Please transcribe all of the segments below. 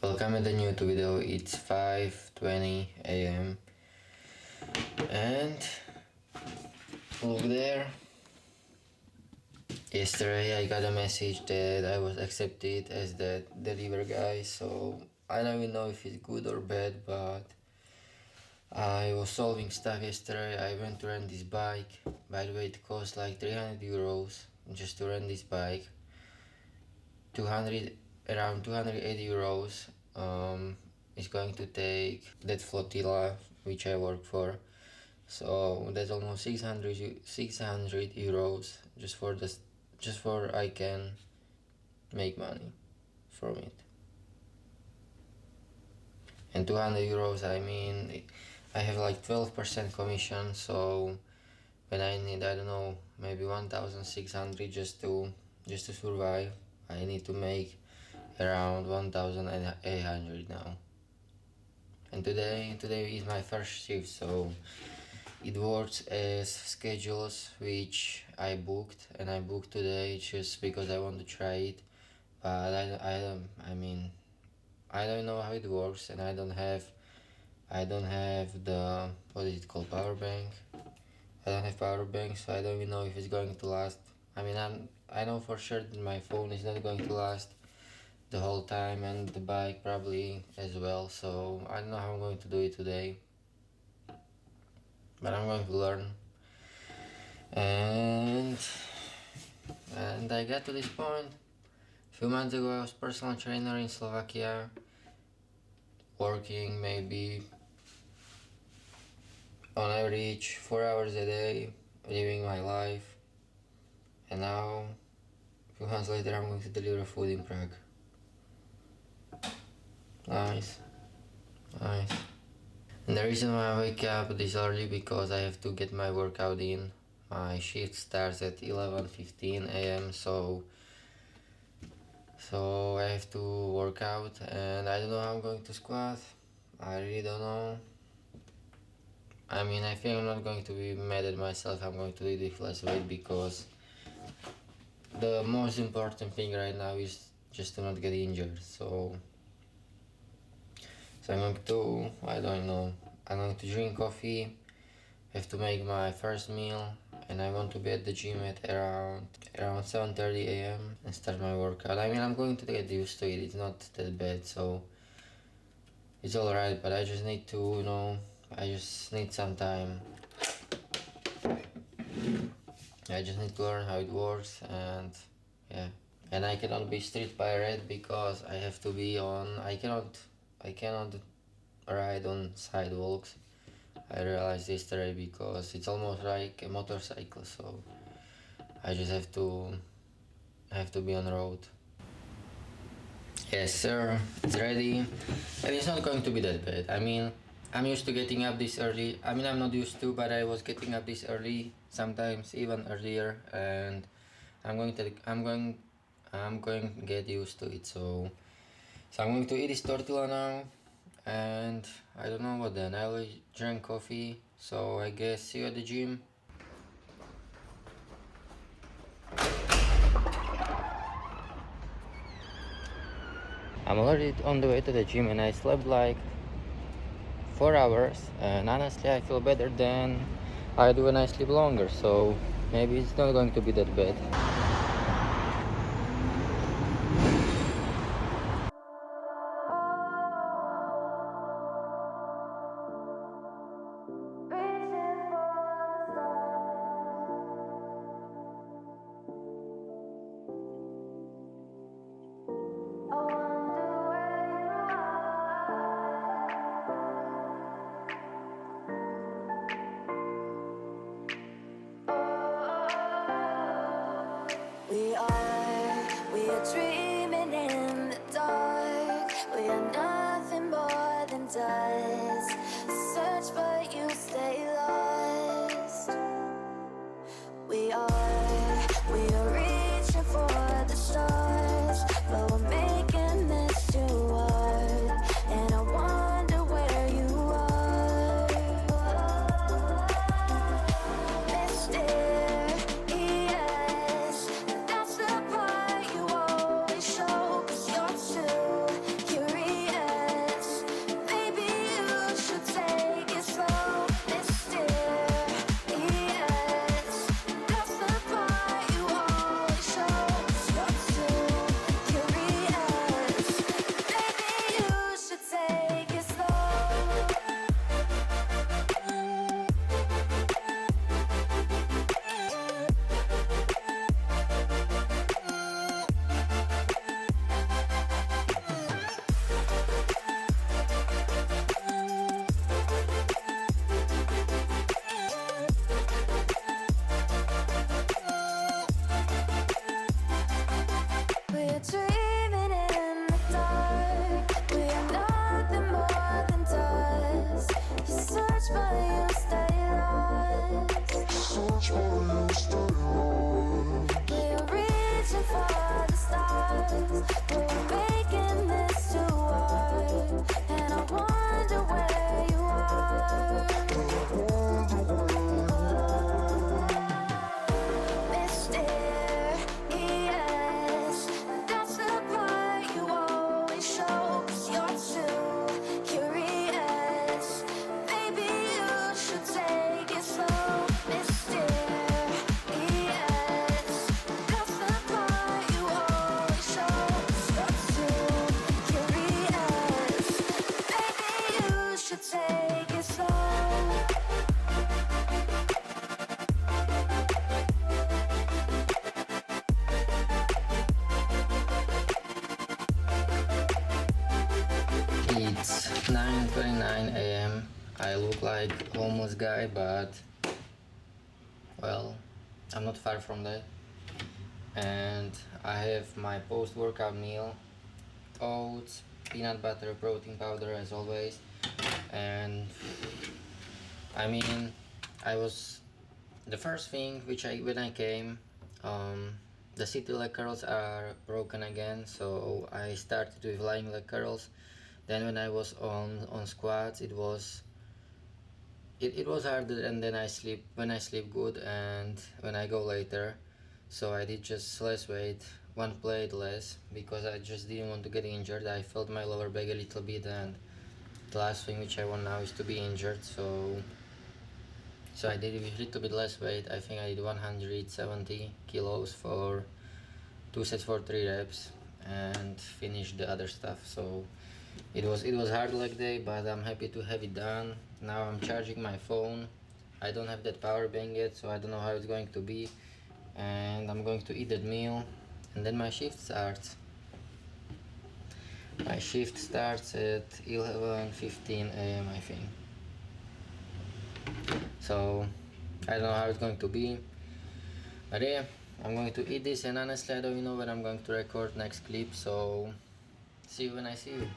Welcome to the new video. It's 5:20 a.m. and look there. Yesterday I got a message that I was accepted as the deliver guy, so I don't even know if it's good or bad, but I was solving stuff yesterday. I went to rent this bike. By the way, it cost like 300 euros just to rent this bike. 200 around 280 euros is going to take that flotilla which I work for, so that's almost 600 euros just for this, just for I can make money from it. And 200 euros, I mean, I have like 12% commission, so when I need, I don't know, maybe 1600 just to survive, I need to make around 1800 now. And today is my first shift, so it works as schedules which I booked, and I booked today just because I want to try it. But I mean, I don't know how it works, and I don't have the, what is it called, power bank. I don't have power bank, so I don't even know if it's going to last. I mean, I know for sure that my phone is not going to last the whole time, and the bike probably as well, so I don't know how I'm going to do it today, but I'm going to learn. And I got to this point. A few months ago I was personal trainer in Slovakia, working maybe on average 4 hours a day, living my life, and now a few months later I'm going to deliver food in Prague. Nice. And the reason why I wake up this early because I have to get my workout in. My shift starts at 11:15 a.m. so I have to work out, and I don't know how I'm going to squat. I really don't know. I mean, I think I'm not going to be mad at myself. I'm going to do it with less weight, because the most important thing right now is just to not get injured. So I'm going to, I don't know, I'm going to drink coffee, have to make my first meal, and I want to be at the gym at around 7:30 a.m. and start my workout. I mean, I'm going to get used to it. It's not that bad, so it's alright, but I just need to, I just need some time. I just need to learn how it works, and yeah. And I cannot be street pirate because I have to be on, I cannot ride on sidewalks. I realized yesterday because it's almost like a motorcycle, so I just have to be on the road. Yes, sir, it's ready, and it's not going to be that bad. I mean, I'm used to getting up this early. I mean, I'm not used to, but I was getting up this early, sometimes even earlier, and I'm going to get used to it. So I'm going to eat this tortilla now, and I don't know what then. I will drink coffee. So I guess see you at the gym. I'm already on the way to the gym, and I slept like 4 hours, and honestly I feel better than I do when I sleep longer, so maybe it's not going to be that bad. 9:29 a.m. I look like homeless guy, but well, I'm not far from that. And I have my post-workout meal: oats, peanut butter, protein powder as always. And I mean, I was the first thing which I when I came, the city leg curls are broken again, so I started with lying leg curls. Then when I was on squats, it was harder, and then I sleep when I sleep good and when I go later. So I did just less weight, one plate less, because I just didn't want to get injured. I felt my lower back a little bit, and the last thing which I want now is to be injured. So I did a little bit less weight. I think I did 170 kilos for 2 sets for 3 reps and finished the other stuff. So it was hard leg day, but I'm happy to have it done. Now I'm charging my phone. I don't have that power bank yet, so I don't know how it's going to be. And I'm going to eat that meal, and then my shift starts. My shift starts at 11:15 a.m. I think. So I don't know how it's going to be, but yeah, I'm going to eat this, and honestly I don't even know when I'm going to record next clip, so see you when I see you.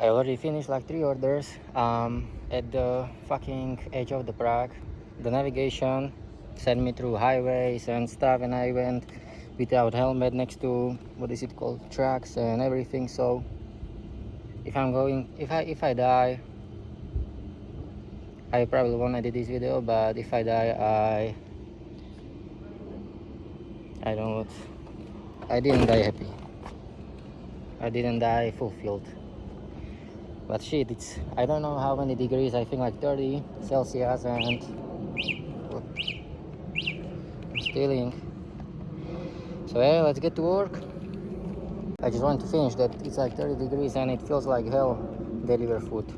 I already finished like 3 orders at the fucking edge of the Prague. The navigation sent me through highways and stuff, and I went without helmet next to, what is it called, trucks and everything. So if I die, I probably won't edit this video, but if I die, I don't know what, I didn't die happy. I didn't die fulfilled. But shit, it's, I don't know how many degrees, I think like 30 Celsius, and what, I'm stealing. So yeah, let's get to work. I just want to finish that. It's like 30 degrees and it feels like hell. Deliver food.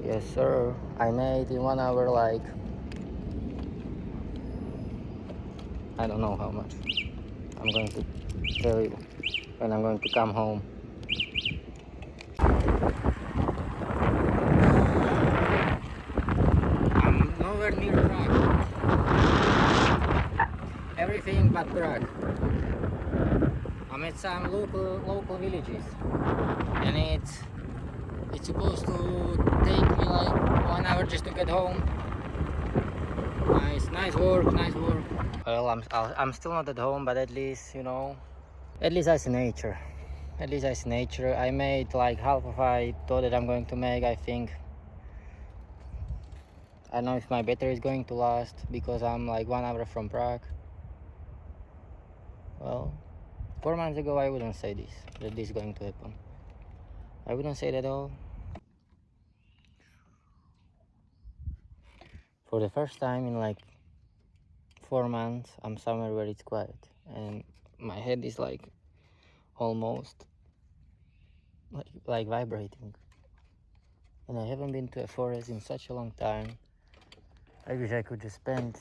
Yes sir, I made in 1 hour like, I don't know how much. I'm going to tell you when I'm going to come home. I'm nowhere near Prague. Everything but Prague. I'm at some local villages, and it's supposed to take me like 1 hour just to get home. Nice work. Well, I'm still not at home, but at least, you know, at least I see nature. I made like half of I thought that I'm going to make. I think I don't know if my battery is going to last, because I'm like 1 hour from Prague. Well, 4 months ago I wouldn't say that this is going to happen. I wouldn't say that at all. For the first time in like 4 months, I'm somewhere where it's quiet, and my head is like almost like vibrating. And I haven't been to a forest in such a long time. I wish I could just spend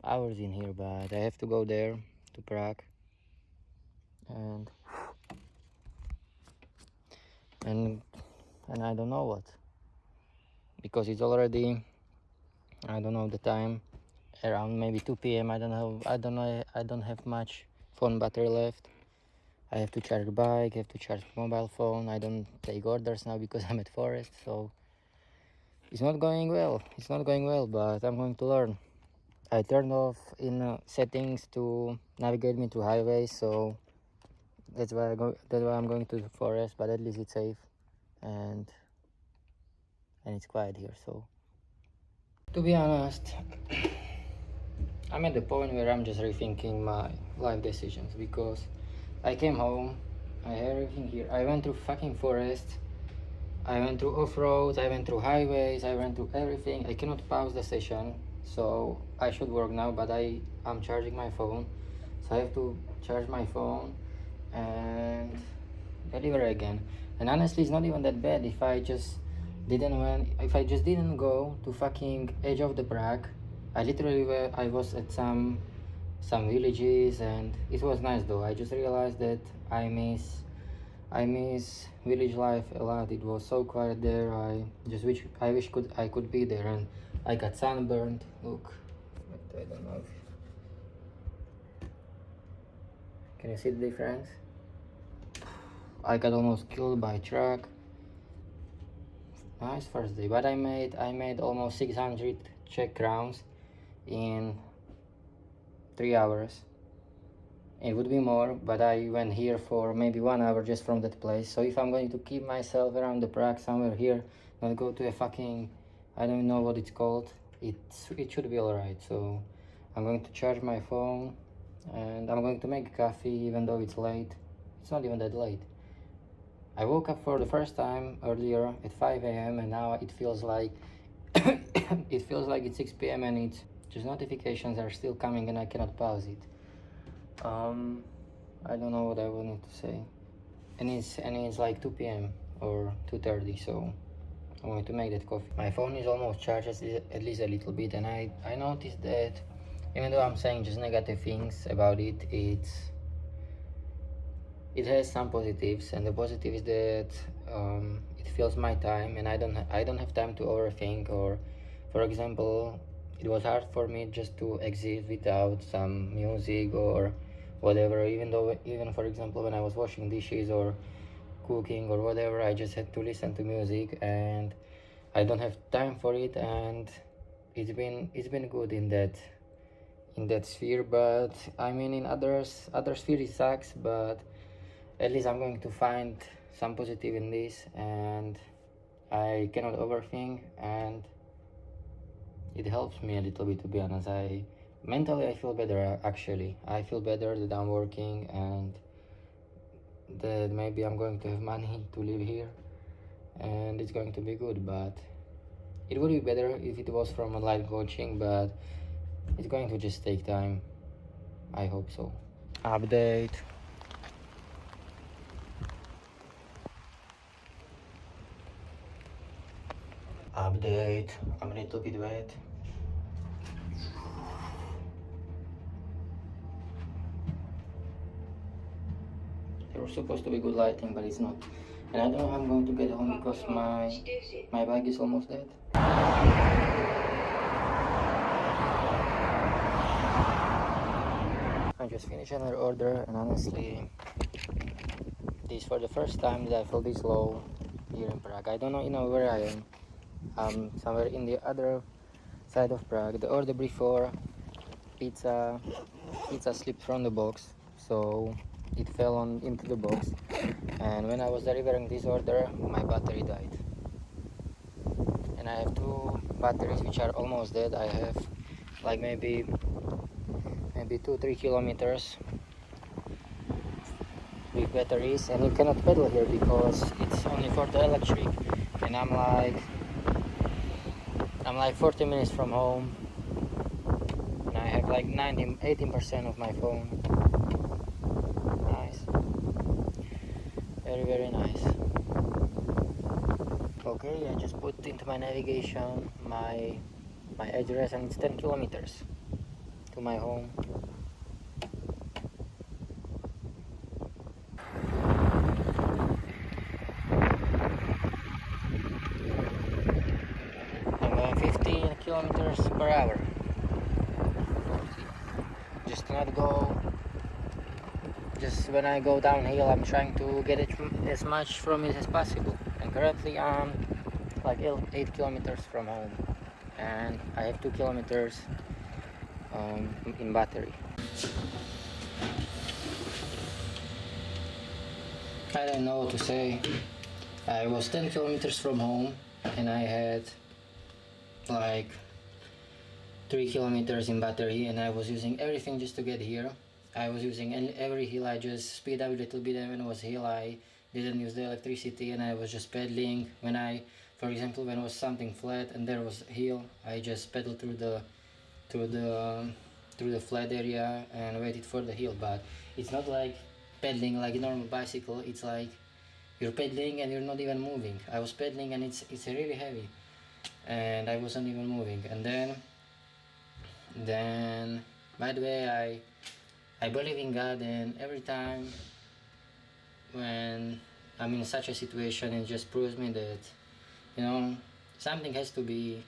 hours in here, but I have to go there to Prague, and I don't know what, because it's already, I don't know the time, around maybe 2 p.m. I don't have much phone battery left. I have to charge the bike, I have to charge mobile phone. I don't take orders now because I'm at forest, so it's not going well, but I'm going to learn. I turned off in settings to navigate me to highways, so that's why I'm going to the forest, but at least it's safe, and it's quiet here. So to be honest, I'm at the point where I'm just rethinking my life decisions, because I came home, I had everything here. I went through fucking forest, I went through off-roads, I went through highways, I went through everything. I cannot pause the session, so I should work now, but I'm charging my phone, so I have to charge my phone and deliver again. And honestly, it's not even that bad if I just didn't go to fucking edge of the Prague I was at some villages, and it was nice though. I just realized that I miss village life a lot. It was so quiet there. I wish I could be there, and I got sunburned. Look, I don't know. Can you see the difference? I got almost killed by a truck. Nice first day, but I made almost 600 Czech crowns in 3 hours. It would be more, but I went here for maybe 1 hour just from that place. So if I'm going to keep myself around the Prague somewhere here, not go to a fucking, I don't know what it's called, it should be alright. So I'm going to charge my phone, and I'm going to make coffee even though it's late. It's not even that late. I woke up for the first time earlier at 5 a.m. and now it feels like it feels like it's 6 p.m. and it's just notifications are still coming and I cannot pause it. I don't know what I wanted to say. And it's like 2 p.m. or 2:30, so I'm going to make that coffee. My phone is almost charged at least a little bit, and I noticed that even though I'm saying just negative things about it, it has some positives, and the positive is that it fills my time, and I don't have time to overthink. Or, for example, it was hard for me just to exist without some music or whatever. Even for example, when I was washing dishes or cooking or whatever, I just had to listen to music, and I don't have time for it. And it's been good in that sphere. But I mean, in other spheres it sucks, but at least I'm going to find some positive in this, and I cannot overthink, and it helps me a little bit, to be honest. Mentally I feel better. Actually, I feel better that I'm working and that maybe I'm going to have money to live here, and it's going to be good. But it would be better if it was from online coaching, but it's going to just take time. I hope so. Update. Update. I'm a little bit wet. There was supposed to be good lighting, but it's not. And I don't know how I'm going to get home because my bike is almost dead. I just finished another order, and honestly, this is for the first time that I feel this low here in Prague. I don't know, where I am. I'm somewhere in the other side of Prague. The order before, pizza slipped from the box, so it fell into the box. And when I was delivering this order, my battery died. And I have two batteries which are almost dead. I have like maybe 2-3 kilometers with batteries, and you cannot pedal here because it's only for the electric. And I'm like 40 minutes from home, and I have like 18% of my phone. Nice, very, very nice. Okay, I just put into my navigation my address, and it's 10 kilometers to my home. I'm going 15 kilometers per hour. Just to not go. Just when I go downhill, I'm trying to get it as much from it as possible. And currently I'm like 8 kilometers from home, and I have 2 kilometers in battery. I don't know what to say. I was 10 kilometers from home, and I had like 3 kilometers in battery, and I was using everything just to get here. I was using every hill. I just speed up a little bit, and when it was hill I didn't use the electricity, and I was just pedaling. For example, when it was something flat and there was hill, I just pedaled through the flat area and waited for the hill. But it's not like pedaling like a normal bicycle. It's like you're pedaling and you're not even moving. I was pedaling and it's really heavy, and I wasn't even moving. And then Then, by the way, I believe in God, and every time when I'm in such a situation, it just proves me that, you know, something has to be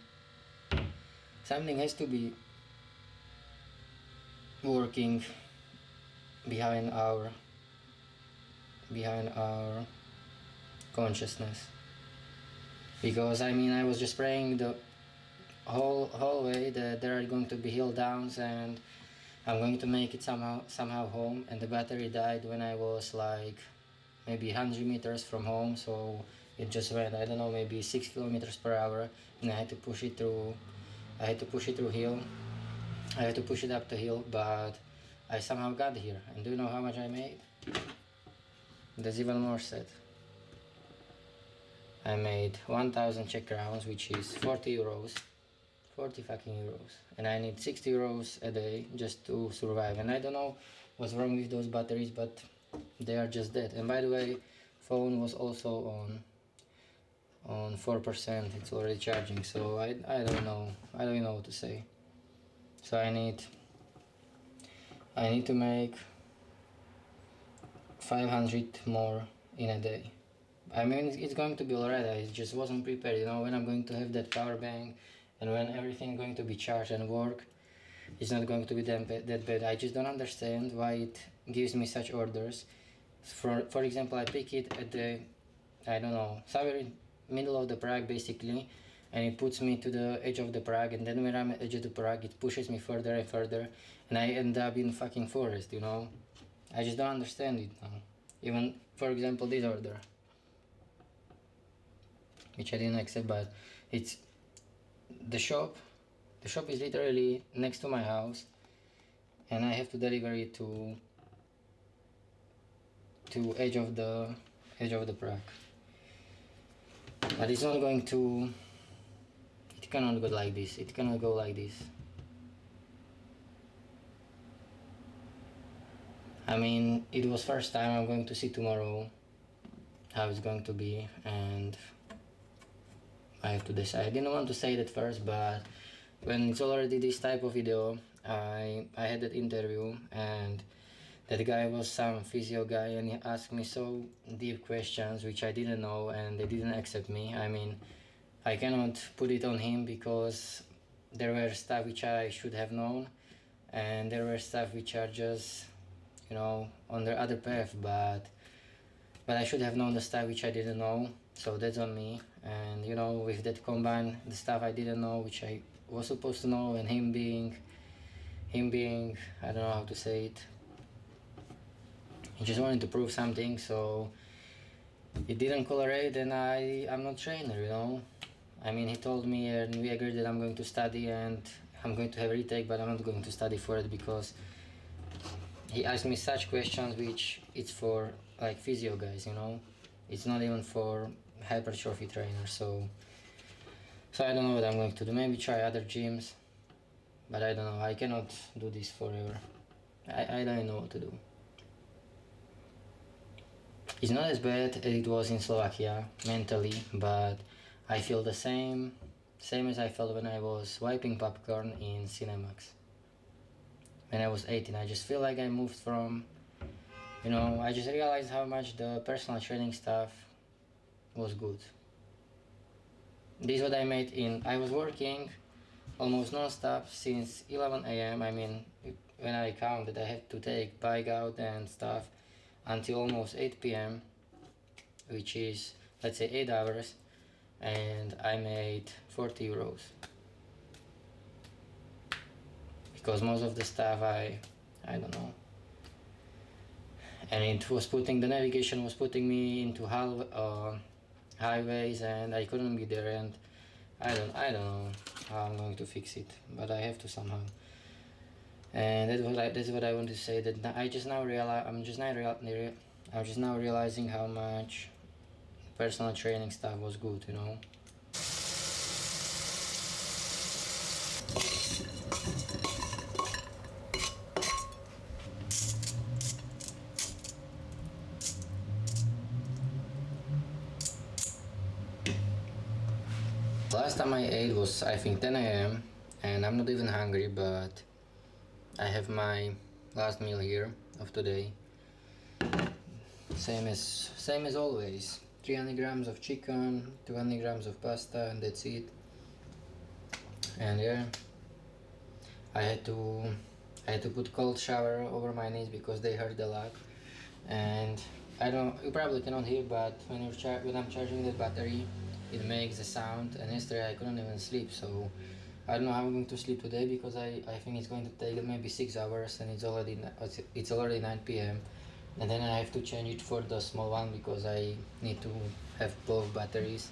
something has to be working behind our consciousness. Because I mean, I was just praying the whole way that there are going to be hill downs and I'm going to make it somehow home. And the battery died when I was like maybe 100 meters from home, so it just went, I don't know, maybe 6 kilometers per hour, and I had to push it through hill. I had to push it up the hill, but I somehow got here. And do you know how much I made? There's even more sad. I made 1000 Czech crowns, which is 40 euros. 40 fucking euros. And I need 60 euros a day just to survive. And I don't know what's wrong with those batteries, but they are just dead. And by the way, phone was also on 4%. It's already charging, so I don't know. I don't know what to say. So I need to make 500 more in a day. I mean, it's going to be alright. I just wasn't prepared, you know, when I'm going to have that power bank and when everything going to be charged and work. It's not going to be that bad. I just don't understand why it gives me such orders. For example, I pick it at the, I don't know, somewhere in middle of the Prague basically, and it puts me to the edge of the Prague, and then when I'm at the edge of the Prague, it pushes me further and further, and I end up in fucking forest, you know. I just don't understand it now. Even, for example, this order, which I didn't accept, but it's the shop is literally next to my house, and I have to deliver it to edge of the Prague. But it's not going to, it cannot go like this. It cannot go like this. I mean, it was first time. I'm going to see tomorrow how it's going to be, and I have to decide. I didn't want to say that first, but when it's already this type of video, I had that interview, and that guy was some physio guy, and he asked me so deep questions which I didn't know, and they didn't accept me. I mean, I cannot put it on him because there were stuff which I should have known, and there were stuff which are just, you know, on the other path, but I should have known the stuff which I didn't know, so that's on me. And you know, with that combined, the stuff I didn't know which I was supposed to know, and him being, I don't know how to say it, he just wanted to prove something, so it didn't correlate, and I'm not trainer, you know. I mean, he told me, and we agreed that I'm going to study and I'm going to have retake, but I'm not going to study for it because he asked me such questions which it's for like physio guys, you know. It's not even for hypertrophy trainers, so I don't know what I'm going to do. Maybe try other gyms, but I don't know. I cannot do this forever. I don't know what to do. It's not as bad as it was in Slovakia mentally, but I feel the same as I felt when I was wiping popcorn in Cinemax. When I was 18, I just feel like I moved from, you know, I just realized how much the personal training stuff was good. This is what I made I was working almost non-stop since 11 a.m. I mean, when I counted, I had to take bike out and stuff until almost 8 p.m., which is, let's say, 8 hours, and I made 40 euros. Because most of the stuff I don't know. And it was the navigation was putting me into highways, and I couldn't be there, and I don't know how I'm going to fix it, but I have to somehow. And that's what I want to say. That I'm just now realizing how much personal training stuff was good, you know. Last time I ate was, I think, 10 a.m. and I'm not even hungry, but I have my last meal here of today. Same as always. 300 grams of chicken, 200 grams of pasta, and that's it. And yeah, I had to put cold shower over my knees because they hurt a lot. And you probably cannot hear, but when I'm charging the battery, it makes a sound. And yesterday I couldn't even sleep, so I don't know how I'm going to sleep today because I think it's going to take maybe 6 hours, and it's already 9 p.m. And then I have to change it for the small one because I need to have both batteries.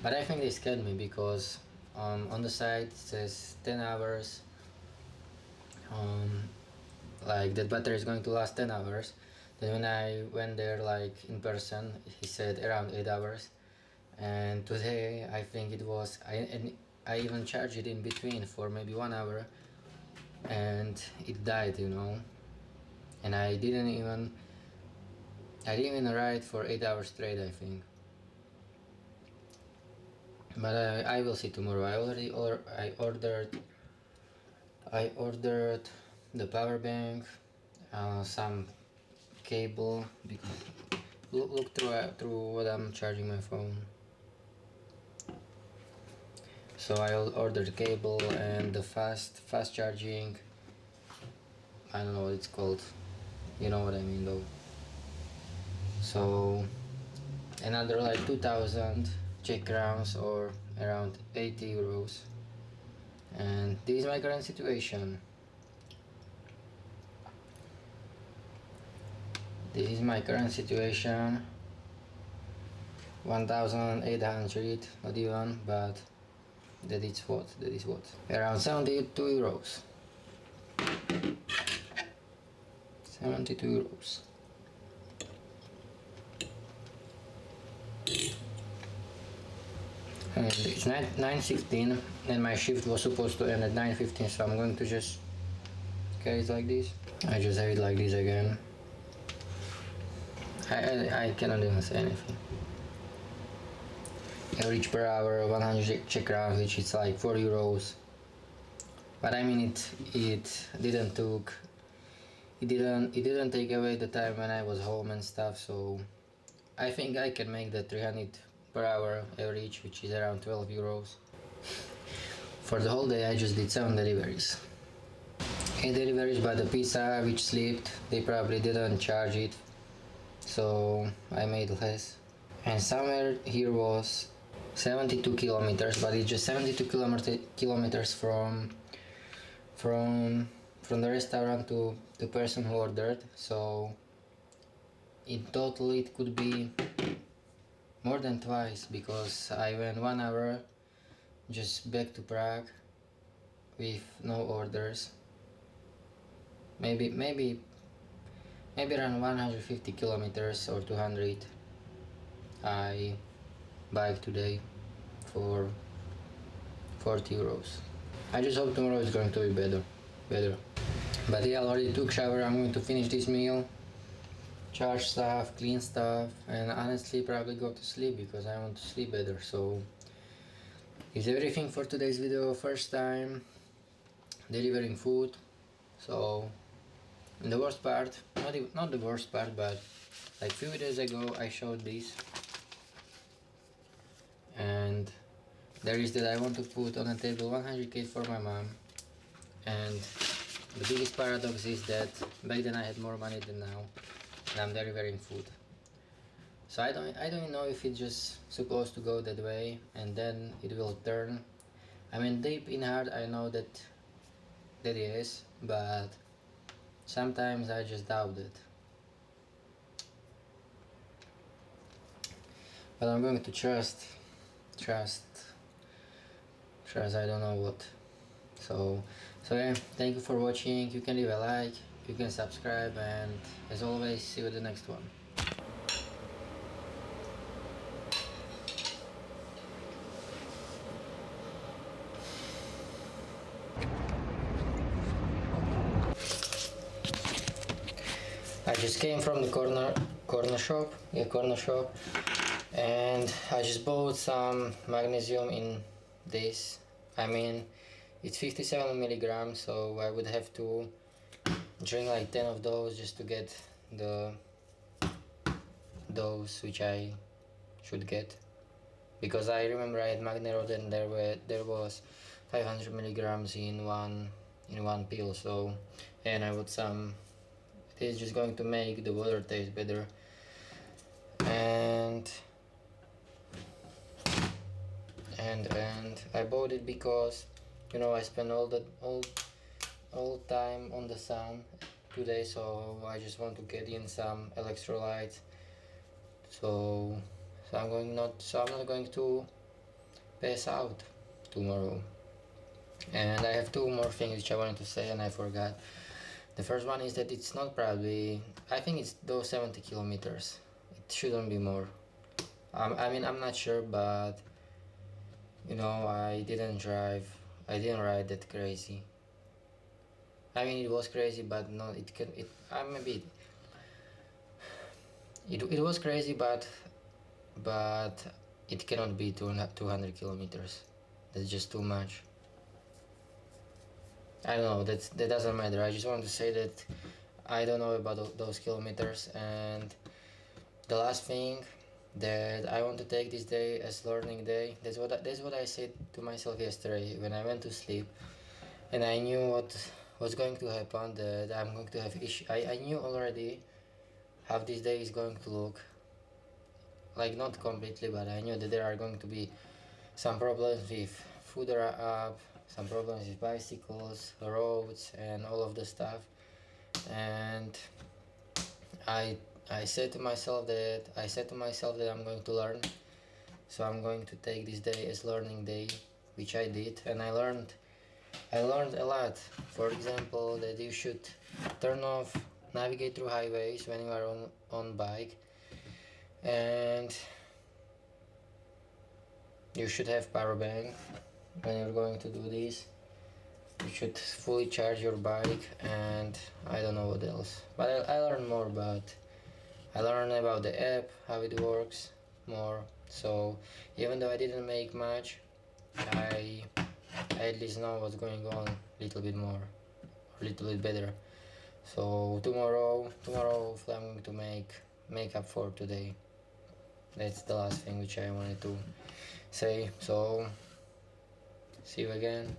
But I think they scared me because on the side it says 10 hours, like that battery is going to last 10 hours. Then when I went there like in person, he said around 8 hours. And today I think I even charged it in between for maybe 1 hour, and it died, and I didn't even ride for 8 hours straight, I think. But I will see tomorrow. I ordered the power bank, some cable, because look through what I'm charging my phone. So I ordered the cable and the fast charging. I don't know what it's called. You know what I mean though. So another like 2000 Czech crowns or around 80 euros. And this is my current situation. This is my current situation. 1800, not even, but that is what? Around 72 euros. 72 euros. And it's 9:15, and my shift was supposed to end at 9:15, so I'm going to just carry it like this. I just have it like this again. I cannot even say anything. Average per hour 100 Czech crowns, which is like 4 euros. But I mean it didn't take away the time when I was home and stuff, so I think I can make the 300 per hour average, which is around 12 euros. For the whole day I just did 7 deliveries. 8 deliveries by the pizza, which slipped. They probably didn't charge it, so I made less. And somewhere here was 72 kilometers, but it's just 72 kilometers from the restaurant to the person who ordered. So in total it could be more than twice, because I went 1 hour just back to Prague with no orders. Maybe around 150 kilometers or 200 I bike today for 40 euros. I just hope tomorrow is going to be better. But yeah, I already took shower. I'm going to finish this meal, charge stuff, clean stuff, and honestly probably go to sleep because I want to sleep better. So is everything for today's video. First time delivering food. So the worst part, not the worst part, but like few days ago I showed this, and there is that I want to put on the table 100k for my mom, and the biggest paradox is that back then I had more money than now, and I'm delivering food. So I don't know if it's just supposed to go that way and then it will turn. I mean, deep in heart I know that is, but sometimes I just doubt it. But I'm going to trust, I don't know what. So yeah, thank you for watching. You can leave a like, you can subscribe, and as always, see you in the next one. I just came from the corner shop, and I just bought some magnesium in this. I mean, it's 57 milligrams, so I would have to drink like 10 of those just to get the dose which I should get, because I remember I had Magnerod and there was 500 milligrams in one pill. So, and I would some, it is just going to make the water taste better. And I bought it because, you know, I spent all time on the sun today, so I just want to get in some electrolytes. So I'm not going to pass out tomorrow. And I have two more things which I wanted to say and I forgot. The first one is that it's not probably, I think it's those 70 kilometers. It shouldn't be more. I mean, I'm not sure, but you know, I didn't ride that crazy. I mean, it was crazy, but no, maybe it was crazy, but it cannot be 200 kilometers. That's just too much. I don't know. That doesn't matter. I just want to say that I don't know about those kilometers. And the last thing that I want to take this day as learning day. That's what I said to myself yesterday when I went to sleep, and I knew what was going to happen. That I'm going to have issue. I knew already how this day is going to look. Like not completely, but I knew that there are going to be some problems with food up, some problems with bicycles, roads, and all of the stuff. And I I said to myself that I'm going to learn. So I'm going to take this day as learning day, which I did, and I learned a lot. For example, that you should turn off navigate through highways when you are on bike, and you should have power bank when you're going to do this. You should fully charge your bike, and I don't know what else. But I learned more about. I learned about the app, how it works more. So even though I didn't make much, I at least know what's going on a little bit more, a little bit better. So tomorrow hopefully I'm going to make up for today. That's the last thing which I wanted to say. So see you again.